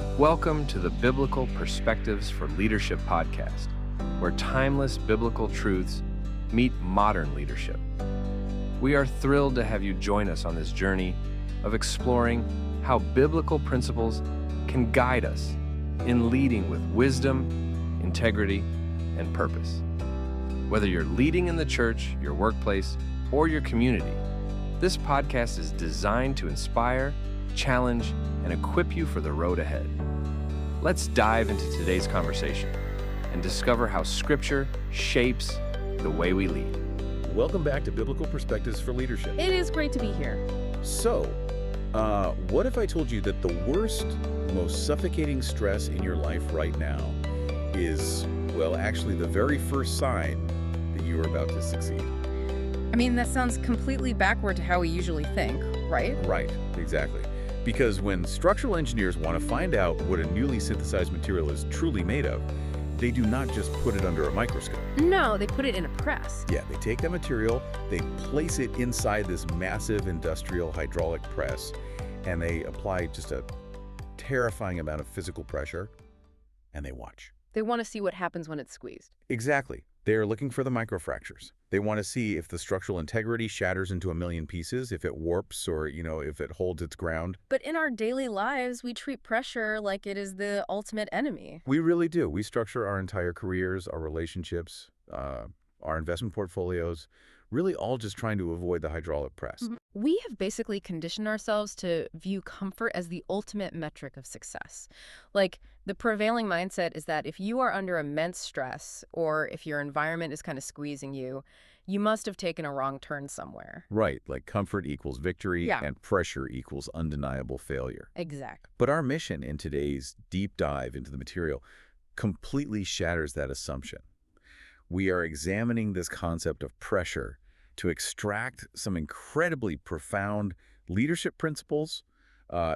Welcome to the Biblical Perspectives for Leadership podcast, where timeless biblical truths meet modern leadership. We are thrilled to have you join us on this journey of exploring how biblical principles can guide us in leading with wisdom, integrity, and purpose. Whether you're leading in the church, your workplace, or your community, this podcast is designed to inspire, challenge, and equip you for the road ahead. Let's dive into today's conversation and discover how Scripture shapes the way we lead. Welcome back to Biblical Perspectives for Leadership. It is great to be here. So, what if I told you that the worst, most suffocating stress in your life right now is, well, actually the very first sign that you are about to succeed? I mean, that sounds completely backward to how we usually think, right? Right, exactly. Because when structural engineers want to find out what a newly synthesized material is truly made of, they do not just put it under a microscope. No, they put it in a press. Yeah, they take that material, they place it inside this massive industrial hydraulic press, and they apply just a terrifying amount of physical pressure, and they watch. They want to see what happens when it's squeezed. Exactly. They are looking for the microfractures. They want to see if the structural integrity shatters into a million pieces, if it warps, or, if it holds its ground. But in our daily lives, we treat pressure like it is the ultimate enemy. We really do. We structure our entire careers, our relationships, our investment portfolios, really all just trying to avoid the hydraulic press. We have basically conditioned ourselves to view comfort as the ultimate metric of success. Like, the prevailing mindset is that if you are under immense stress, or if your environment is kind of squeezing you, you must have taken a wrong turn somewhere. Right, like comfort equals victory, Yeah. and pressure equals undeniable failure. Exactly. But our mission in today's deep dive into the material completely shatters that assumption. We are examining this concept of pressure to extract some incredibly profound leadership principles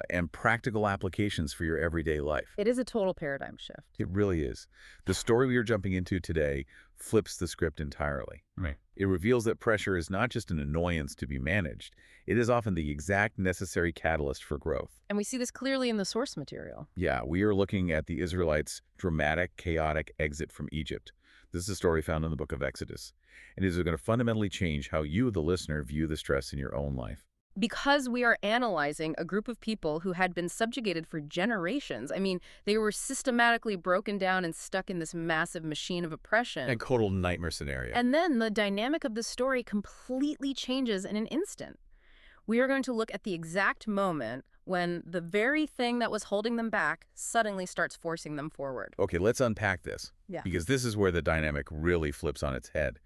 and practical applications for your everyday life. It is a total paradigm shift. It really is. The story we are jumping into today flips the script entirely. Right. It reveals that pressure is not just an annoyance to be managed. It is often the exact necessary catalyst for growth. And we see this clearly in the source material. Yeah, we are looking at the Israelites' dramatic, chaotic exit from Egypt. This is a story found in the book of Exodus. And it is going to fundamentally change how you, the listener, view the stress in your own life. Because we are analyzing a group of people who had been subjugated for generations. I mean, they were systematically broken down and stuck in this massive machine of oppression. A total nightmare scenario. And then the dynamic of the story completely changes in an instant. We are going to look at the exact moment when the very thing that was holding them back suddenly starts forcing them forward. Okay, let's unpack this. Yeah. Because this is where the dynamic really flips on its head.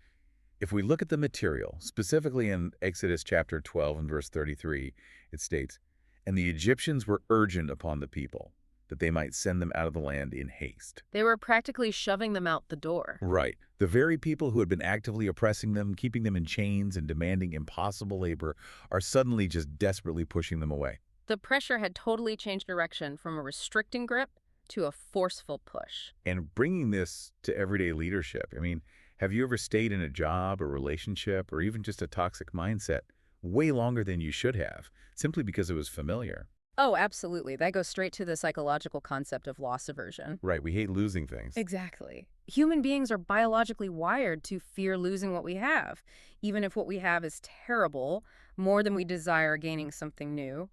If we look at the material, specifically in Exodus chapter 12 and verse 33, it states, "And the Egyptians were urgent upon the people, that they might send them out of the land in haste." They were practically shoving them out the door. Right. The very people who had been actively oppressing them, keeping them in chains, and demanding impossible labor are suddenly just desperately pushing them away. The pressure had totally changed direction from a restricting grip to a forceful push. And bringing this to everyday leadership, I mean, have you ever stayed in a job or relationship or even just a toxic mindset way longer than you should have, simply because it was familiar? Oh, absolutely. That goes straight to the psychological concept of loss aversion. Right, we hate losing things. Exactly. Human beings are biologically wired to fear losing what we have, even if what we have is terrible, more than we desire gaining something new.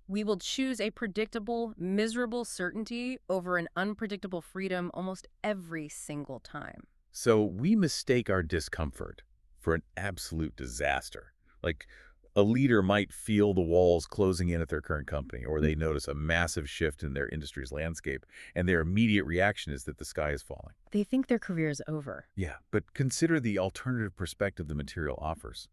We will choose a predictable, miserable certainty over an unpredictable freedom almost every single time. So we mistake our discomfort for an absolute disaster. Like, a leader might feel the walls closing in at their current company, or they notice a massive shift in their industry's landscape, and their immediate reaction is that the sky is falling. They think their career is over. Yeah, but consider the alternative perspective the material offers.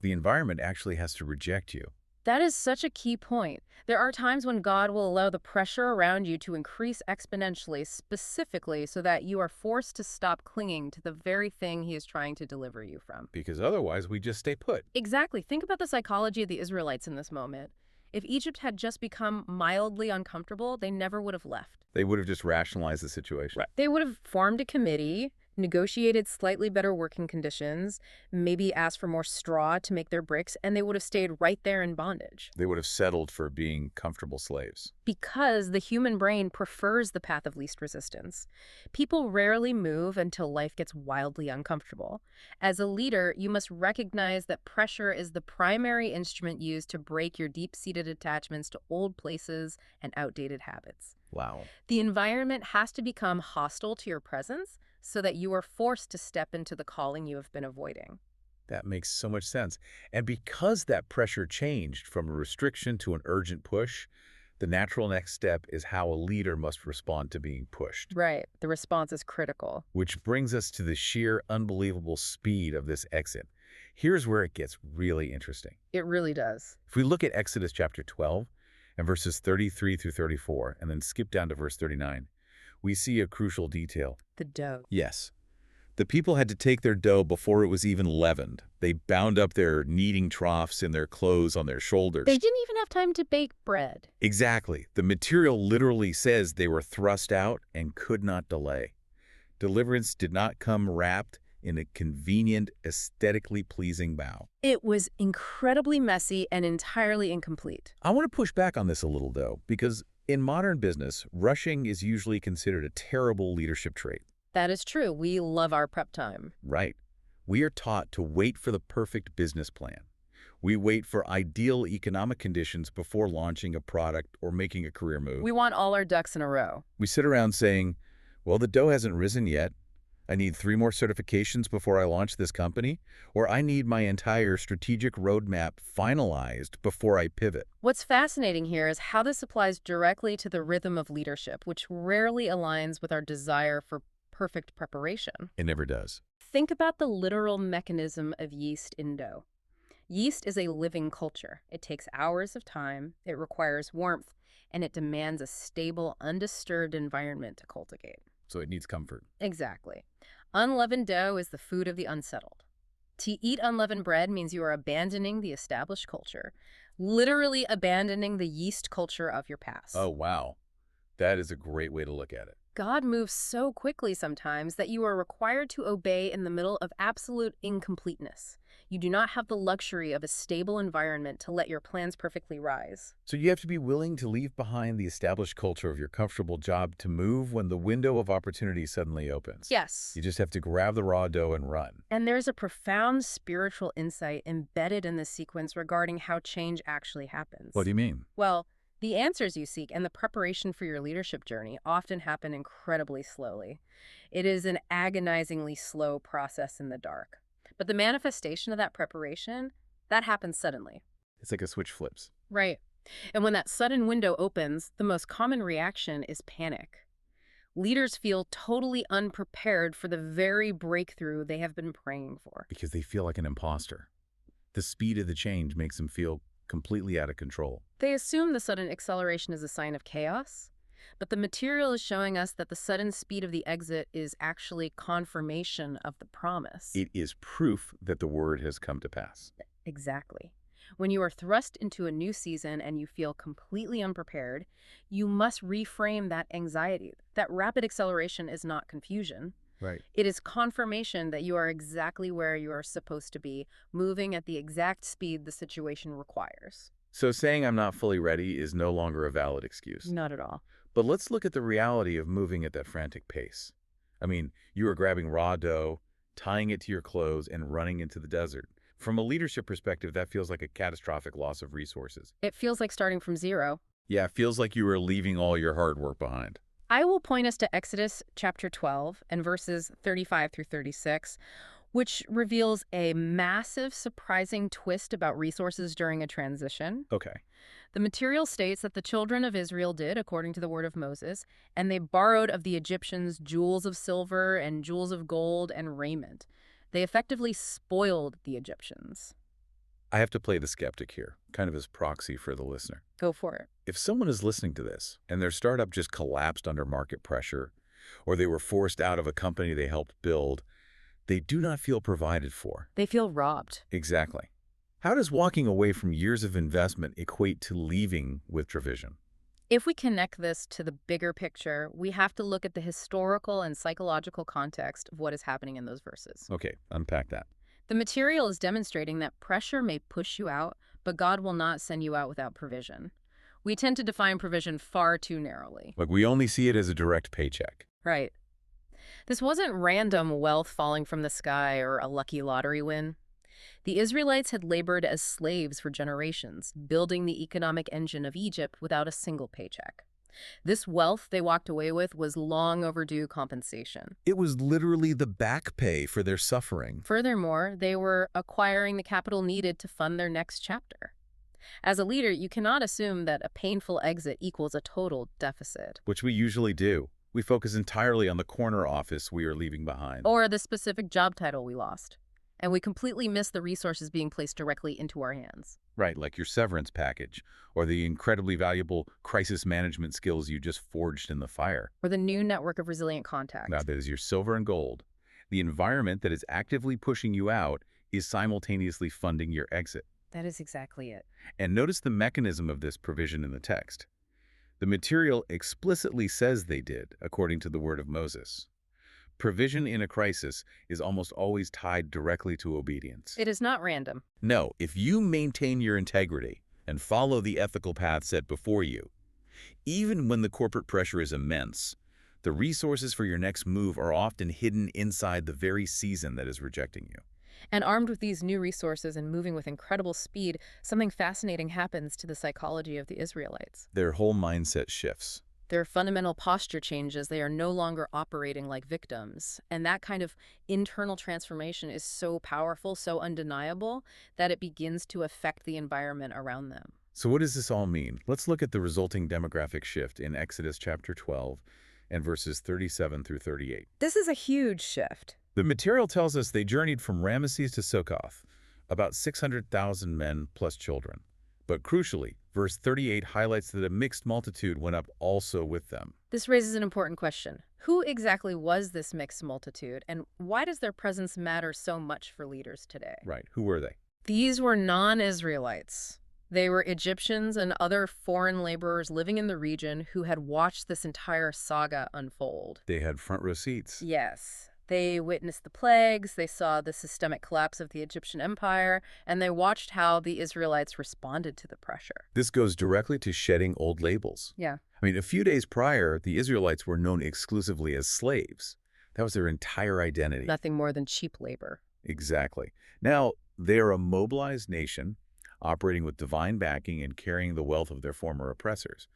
The environment actually has to reject you. That is such a key point. There are times when God will allow the pressure around you to increase exponentially, specifically so that you are forced to stop clinging to the very thing He is trying to deliver you from. Because otherwise, we just stay put. Exactly. Think about the psychology of the Israelites in this moment. If Egypt had just become mildly uncomfortable, they never would have left. They would have just rationalized the situation. They would have formed a committee, negotiated slightly better working conditions, maybe asked for more straw to make their bricks, and they would have stayed right there in bondage. They would have settled for being comfortable slaves. Because the human brain prefers the path of least resistance. People rarely move until life gets wildly uncomfortable. As a leader, you must recognize that pressure is the primary instrument used to break your deep-seated attachments to old places and outdated habits. Wow. The environment has to become hostile to your presence so that you are forced to step into the calling you have been avoiding. That makes so much sense. And because that pressure changed from a restriction to an urgent push, the natural next step is how a leader must respond to being pushed. Right. The response is critical. Which brings us to the sheer unbelievable speed of this exit. Here's where it gets really interesting. It really does. If we look at Exodus chapter 12 and verses 33 through 34, and then skip down to verse 39, we see a crucial detail. The dough. Yes. The people had to take their dough before it was even leavened. They bound up their kneading troughs in their clothes on their shoulders. They didn't even have time to bake bread. Exactly. The material literally says they were thrust out and could not delay. Deliverance did not come wrapped in a convenient, aesthetically pleasing bow. It was incredibly messy and entirely incomplete. I want to push back on this a little, though, because in modern business, rushing is usually considered a terrible leadership trait. That is true. We love our prep time. Right. We are taught to wait for the perfect business plan. We wait for ideal economic conditions before launching a product or making a career move. We want all our ducks in a row. We sit around saying, well, the dough hasn't risen yet. I need 3 more certifications before I launch this company, or I need my entire strategic roadmap finalized before I pivot. What's fascinating here is how this applies directly to the rhythm of leadership, which rarely aligns with our desire for perfect preparation. It never does. Think about the literal mechanism of yeast in dough. Yeast is a living culture. It takes hours of time, it requires warmth, and it demands a stable, undisturbed environment to cultivate. So it needs comfort. Exactly. Unleavened dough is the food of the unsettled. To eat unleavened bread means you are abandoning the established culture, literally abandoning the yeast culture of your past. Oh, wow. That is a great way to look at it. God moves so quickly sometimes that you are required to obey in the middle of absolute incompleteness. You do not have the luxury of a stable environment to let your plans perfectly rise. So you have to be willing to leave behind the established culture of your comfortable job to move when the window of opportunity suddenly opens. Yes. You just have to grab the raw dough and run. And there's a profound spiritual insight embedded in this sequence regarding how change actually happens. What do you mean? Well, the answers you seek and the preparation for your leadership journey often happen incredibly slowly. It is an agonizingly slow process in the dark. But the manifestation of that preparation, that happens suddenly. It's like a switch flips. Right. And when that sudden window opens, the most common reaction is panic. Leaders feel totally unprepared for the very breakthrough they have been praying for. Because they feel like an imposter. The speed of the change makes them feel completely out of control. They assume the sudden acceleration is a sign of chaos, but the material is showing us that the sudden speed of the exit is actually confirmation of the promise. It is proof that the word has come to pass. Exactly. When you are thrust into a new season and you feel completely unprepared, you must reframe that anxiety. That rapid acceleration is not confusion. Right. It is confirmation that you are exactly where you are supposed to be, moving at the exact speed the situation requires. So saying I'm not fully ready is no longer a valid excuse. Not at all. But let's look at the reality of moving at that frantic pace. I mean, you are grabbing raw dough, tying it to your clothes, and running into the desert. From a leadership perspective, that feels like a catastrophic loss of resources. It feels like starting from zero. Yeah, it feels like you are leaving all your hard work behind. I will point us to Exodus chapter 12 and verses 35 through 36, which reveals a massive, surprising twist about resources during a transition. Okay. The material states that the children of Israel did, according to the word of Moses, and they borrowed of the Egyptians jewels of silver and jewels of gold and raiment. They effectively spoiled the Egyptians. I have to play the skeptic here, kind of as proxy for the listener. Go for it. If someone is listening to this and their startup just collapsed under market pressure, or they were forced out of a company they helped build, they do not feel provided for. They feel robbed. Exactly. How does walking away from years of investment equate to leaving with division? If we connect this to the bigger picture, we have to look at the historical and psychological context of what is happening in those verses. Okay, unpack that. The material is demonstrating that pressure may push you out, but God will not send you out without provision. We tend to define provision far too narrowly. Like, we only see it as a direct paycheck. Right. This wasn't random wealth falling from the sky or a lucky lottery win. The Israelites had labored as slaves for generations, building the economic engine of Egypt without a single paycheck. This wealth they walked away with was long overdue compensation. It was literally the back pay for their suffering. Furthermore, they were acquiring the capital needed to fund their next chapter. As a leader, you cannot assume that a painful exit equals a total deficit. Which we usually do. We focus entirely on the corner office we are leaving behind. Or the specific job title we lost. And we completely miss the resources being placed directly into our hands. Right, like your severance package, or the incredibly valuable crisis management skills you just forged in the fire. Or the new network of resilient contacts. Now, that is your silver and gold. The environment that is actively pushing you out is simultaneously funding your exit. That is exactly it. And notice the mechanism of this provision in the text. The material explicitly says they did, according to the word of Moses. Provision in a crisis is almost always tied directly to obedience. It is not random. No, if you maintain your integrity and follow the ethical path set before you, even when the corporate pressure is immense, the resources for your next move are often hidden inside the very season that is rejecting you. And armed with these new resources and moving with incredible speed, something fascinating happens to the psychology of the Israelites. Their whole mindset shifts. Their fundamental posture changes. They are no longer operating like victims. And that kind of internal transformation is so powerful, so undeniable, that it begins to affect the environment around them. So what does this all mean? Let's look at the resulting demographic shift in Exodus chapter 12 and verses 37 through 38. This is a huge shift. The material tells us they journeyed from Ramesses to Succoth, about 600,000 men plus children. But crucially, verse 38 highlights that a mixed multitude went up also with them. This raises an important question. Who exactly was this mixed multitude, and why does their presence matter so much for leaders today? Right. Who were they? These were non-Israelites. They were Egyptians and other foreign laborers living in the region who had watched this entire saga unfold. They had front row seats. Yes. They witnessed the plagues, they saw the systemic collapse of the Egyptian empire, and they watched how the Israelites responded to the pressure. This goes directly to shedding old labels. Yeah. I mean, a few days prior, the Israelites were known exclusively as slaves. That was their entire identity. Nothing more than cheap labor. Exactly. Now, they're a mobilized nation, operating with divine backing and carrying the wealth of their former oppressors.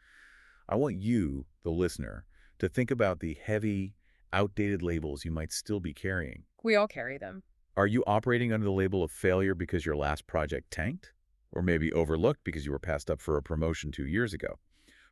I want you, the listener, to think about the heavy, outdated labels you might still be carrying. We all carry them. Are you operating under the label of failure because your last project tanked? Or maybe overlooked because you were passed up for a promotion 2 years ago?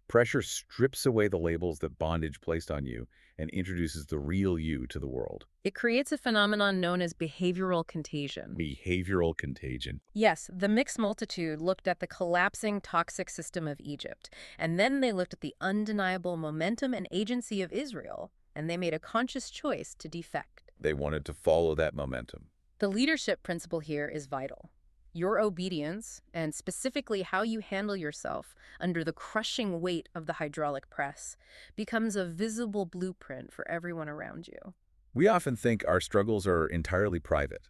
Pressure strips away the labels that bondage placed on you and introduces the real you to the world. It creates a phenomenon known as behavioral contagion. Behavioral contagion. Yes, the mixed multitude looked at the collapsing toxic system of Egypt, and then they looked at the undeniable momentum and agency of Israel, and they made a conscious choice to defect. They wanted to follow that momentum. The leadership principle here is vital. Your obedience, and specifically how you handle yourself under the crushing weight of the hydraulic press, becomes a visible blueprint for everyone around you. We often think our struggles are entirely private.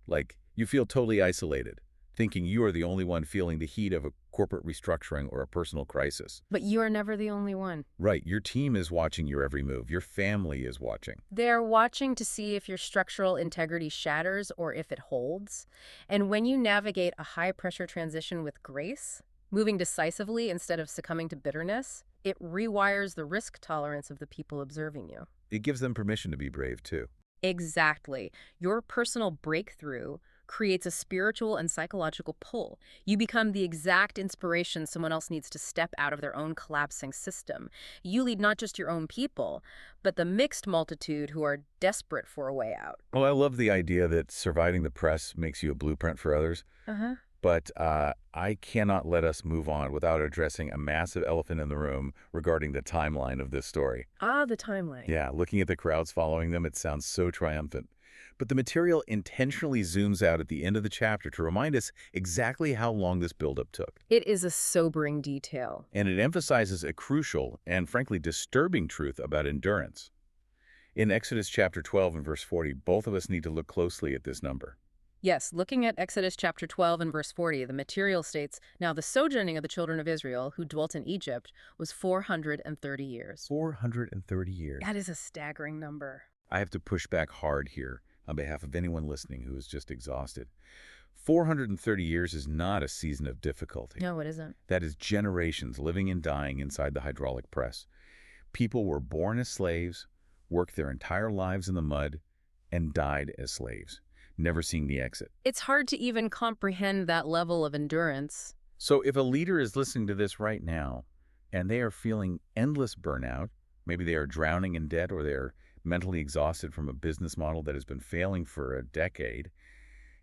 Like, you feel totally isolated, thinking you are the only one feeling the heat of a corporate restructuring or a personal crisis. But you are never the only one. Right, your team is watching your every move. Your family is watching. They're watching to see if your structural integrity shatters or if it holds. And when you navigate a high-pressure transition with grace, moving decisively instead of succumbing to bitterness, it rewires the risk tolerance of the people observing you. It gives them permission to be brave, too. Exactly. Your personal breakthrough creates a spiritual and psychological pull. You become the exact inspiration someone else needs to step out of their own collapsing system. You lead not just your own people, but the mixed multitude who are desperate for a way out. Well, I love the idea that surviving the press makes you a blueprint for others. But I cannot let us move on without addressing a massive elephant in the room regarding the timeline of this story. Ah, the timeline. Yeah, looking at the crowds following them, it sounds so triumphant. But the material intentionally zooms out at the end of the chapter to remind us exactly how long this buildup took. It is a sobering detail. And it emphasizes a crucial and frankly disturbing truth about endurance. In Exodus chapter 12 and verse 40, both of us need to look closely at this number. Yes, looking at Exodus chapter 12 and verse 40, the material states, "Now the sojourning of the children of Israel who dwelt in Egypt was 430 years." 430 years. That is a staggering number. I have to push back hard here on behalf of anyone listening who is just exhausted. 430 years is not a season of difficulty. No, it isn't. That is generations living and dying inside the hydraulic press. People were born as slaves, worked their entire lives in the mud, and died as slaves, never seeing the exit. It's hard to even comprehend that level of endurance. So if a leader is listening to this right now, and they are feeling endless burnout, maybe they are drowning in debt or they're mentally exhausted from a business model that has been failing for a decade,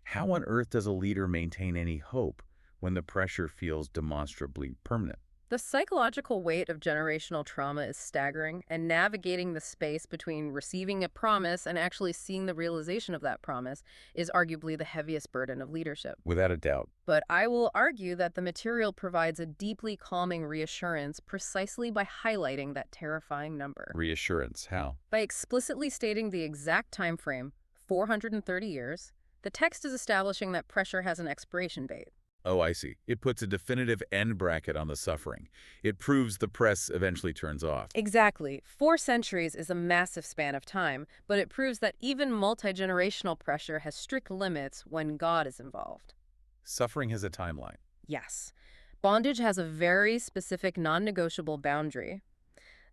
how on earth does a leader maintain any hope when the pressure feels demonstrably permanent? The psychological weight of generational trauma is staggering, and navigating the space between receiving a promise and actually seeing the realization of that promise is arguably the heaviest burden of leadership. Without a doubt. But I will argue that the material provides a deeply calming reassurance precisely by highlighting that terrifying number. Reassurance, how? By explicitly stating the exact time frame, 430 years, the text is establishing that pressure has an expiration date. Oh, I see. It puts a definitive end bracket on the suffering. It proves the press eventually turns off. Exactly. 4 centuries is a massive span of time, but it proves that even multi-generational pressure has strict limits when God is involved. Suffering has a timeline. Yes. Bondage has a very specific non-negotiable boundary.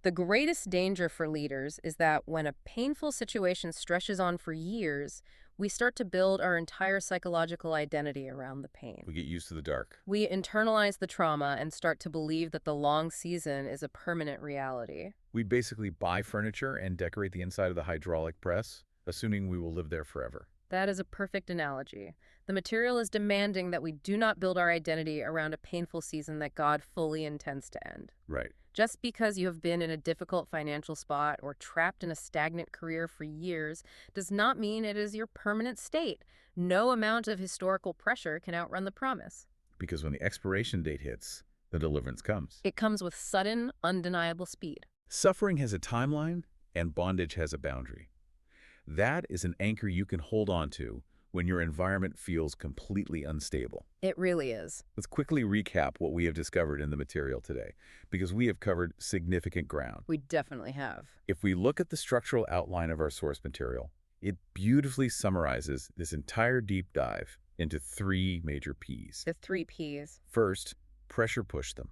The greatest danger for leaders is that when a painful situation stretches on for years, we start to build our entire psychological identity around the pain. We get used to the dark. We internalize the trauma and start to believe that the long season is a permanent reality. We basically buy furniture and decorate the inside of the hydraulic press, assuming we will live there forever. That is a perfect analogy. The material is demanding that we do not build our identity around a painful season that God fully intends to end. Right. Just because you have been in a difficult financial spot or trapped in a stagnant career for years does not mean it is your permanent state. No amount of historical pressure can outrun the promise. Because when the expiration date hits, the deliverance comes. It comes with sudden, undeniable speed. Suffering has a timeline, and bondage has a boundary. That is an anchor you can hold on to when your environment feels completely unstable. It really is. Let's quickly recap what we have discovered in the material today, because we have covered significant ground. We definitely have. If we look at the structural outline of our source material, it beautifully summarizes this entire deep dive into 3 major P's. The 3 Ps. First, pressure pushed them.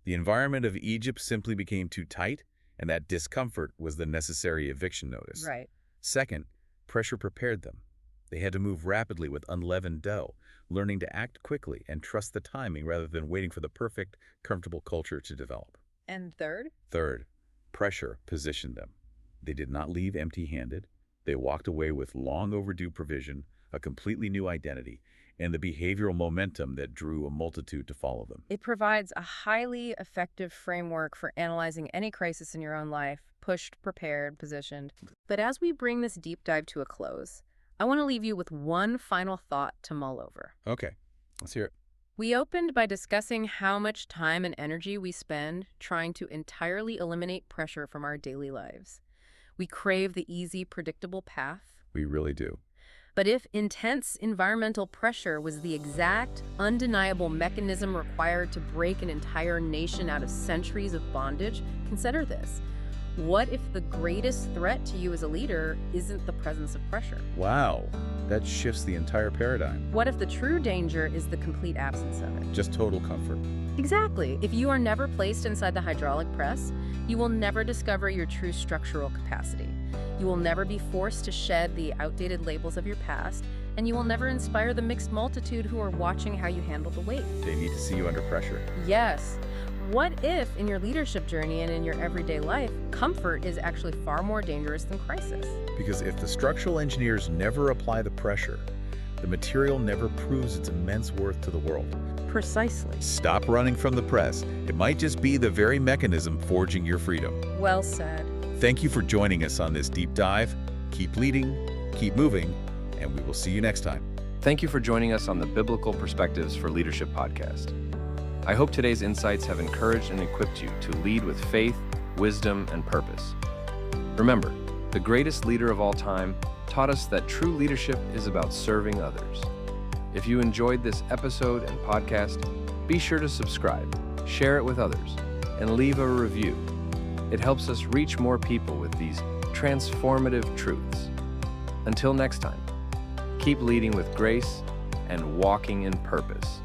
The environment of Egypt simply became too tight, and that discomfort was the necessary eviction notice. Right. Second, pressure prepared them. They had to move rapidly with unleavened dough, learning to act quickly and trust the timing rather than waiting for the perfect, comfortable culture to develop. And third? Third, pressure positioned them. They did not leave empty-handed. They walked away with long overdue provision, a completely new identity, and the behavioral momentum that drew a multitude to follow them. It provides a highly effective framework for analyzing any crisis in your own life, pushed, prepared, positioned. But as we bring this deep dive to a close, I want to leave you with one final thought to mull over. Okay, let's hear it. We opened by discussing how much time and energy we spend trying to entirely eliminate pressure from our daily lives. We crave the easy, predictable path. We really do. But if intense environmental pressure was the exact, undeniable mechanism required to break an entire nation out of centuries of bondage, consider this. What if the greatest threat to you as a leader isn't the presence of pressure? Wow, that shifts the entire paradigm. What if the true danger is the complete absence of it? Just total comfort. Exactly. If you are never placed inside the hydraulic press, you will never discover your true structural capacity. You will never be forced to shed the outdated labels of your past, and you will never inspire the mixed multitude who are watching how you handle the weight. They need to see you under pressure. Yes. What if, in your leadership journey and in your everyday life, comfort is actually far more dangerous than crisis? Because if the structural engineers never apply the pressure, the material never proves its immense worth to the world. Precisely. Stop running from the press. It might just be the very mechanism forging your freedom. Well said. Thank you for joining us on this deep dive. Keep leading, keep moving, and we will see you next time. Thank you for joining us on the Biblical Perspectives for Leadership podcast. I hope today's insights have encouraged and equipped you to lead with faith, wisdom, and purpose. Remember, the greatest leader of all time taught us that true leadership is about serving others. If you enjoyed this episode and podcast, be sure to subscribe, share it with others, and leave a review. It helps us reach more people with these transformative truths. Until next time, keep leading with grace and walking in purpose.